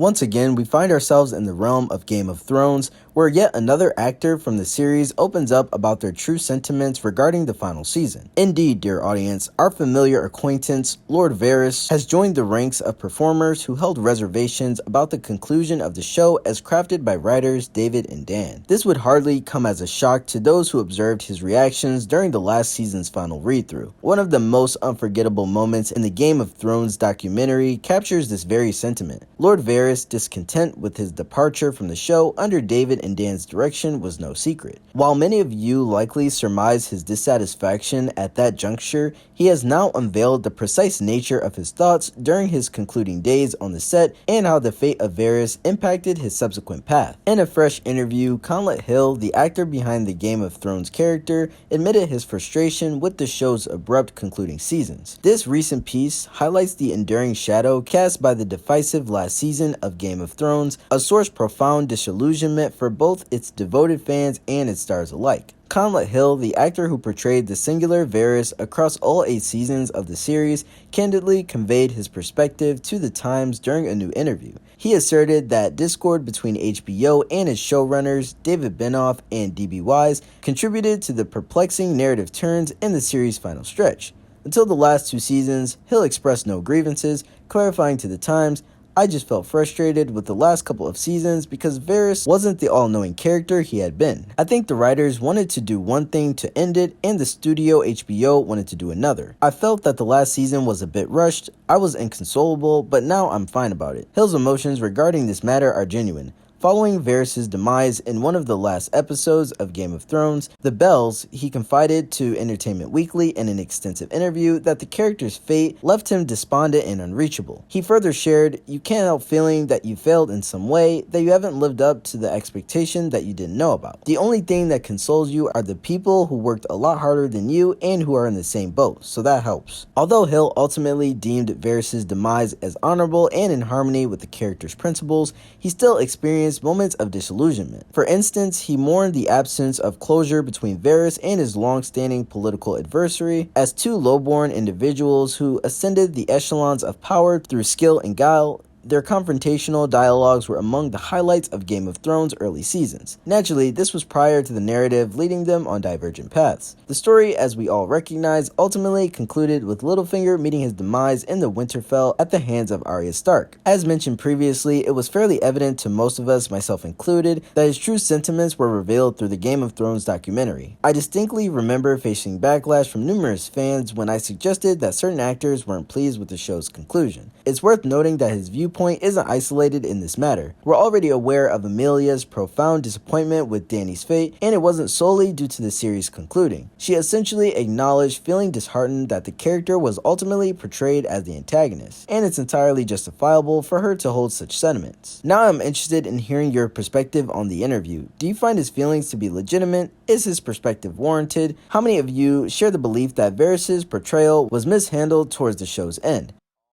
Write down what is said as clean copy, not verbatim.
Once again, we find ourselves in the realm of Game of Thrones, where yet another actor from the series opens up about their true sentiments regarding the final season. Indeed, dear audience, our familiar acquaintance, Lord Varys, has joined the ranks of performers who held reservations about the conclusion of the show as crafted by writers David and Dan. This would hardly come as a shock to those who observed his reactions during the last season's final read-through. One of the most unforgettable moments in the Game of Thrones documentary captures this very sentiment. Lord Varys' discontent with his departure from the show under David and Dan's direction was no secret. While many of you likely surmise his dissatisfaction at that juncture, he has now unveiled the precise nature of his thoughts during his concluding days on the set and how the fate of Varys impacted his subsequent path. In a fresh interview, Conleth Hill, the actor behind the Game of Thrones character, admitted his frustration with the show's abrupt concluding seasons. This recent piece highlights the enduring shadow cast by the divisive last season of Game of Thrones, a source profound disillusionment for both its devoted fans and its stars alike. Conleth Hill, the actor who portrayed the singular Varys across all 8 seasons of the series, candidly conveyed his perspective to The Times during a new interview. He asserted that discord between HBO and its showrunners, David Benioff and D.B. Weiss, contributed to the perplexing narrative turns in the series' final stretch. Until the last 2 seasons, Hill expressed no grievances, clarifying to The Times, "I just felt frustrated with the last couple of seasons because Varys wasn't the all-knowing character he had been. I think the writers wanted to do one thing to end it, and the studio HBO wanted to do another. I felt that the last season was a bit rushed. I was inconsolable, but now I'm fine about it." Hill's emotions regarding this matter are genuine. Following Varys' demise in one of the last episodes of Game of Thrones, The Bells, he confided to Entertainment Weekly in an extensive interview that the character's fate left him despondent and unreachable. He further shared, "You can't help feeling that you failed in some way, that you haven't lived up to the expectation that you didn't know about. The only thing that consoles you are the people who worked a lot harder than you and who are in the same boat, so that helps." Although Hill ultimately deemed Varys' demise as honorable and in harmony with the character's principles, he still experienced moments of disillusionment. For instance, he mourned the absence of closure between Varys and his long-standing political adversary as 2 lowborn individuals who ascended the echelons of power through skill and guile. Their confrontational dialogues were among the highlights of Game of Thrones' early seasons. Naturally, this was prior to the narrative leading them on divergent paths. The story, as we all recognize, ultimately concluded with Littlefinger meeting his demise in the Winterfell at the hands of Arya Stark. As mentioned previously, it was fairly evident to most of us, myself included, that his true sentiments were revealed through the Game of Thrones documentary. I distinctly remember facing backlash from numerous fans when I suggested that certain actors weren't pleased with the show's conclusion. It's worth noting that his viewpoint isn't isolated in this matter. We're already aware of Emilia's profound disappointment with Dany's fate, and it wasn't solely due to the series concluding. She essentially acknowledged feeling disheartened that the character was ultimately portrayed as the antagonist, and it's entirely justifiable for her to hold such sentiments. Now I'm interested in hearing your perspective on the interview. Do you find his feelings to be legitimate? Is his perspective warranted? How many of you share the belief that Varys' portrayal was mishandled towards the show's end?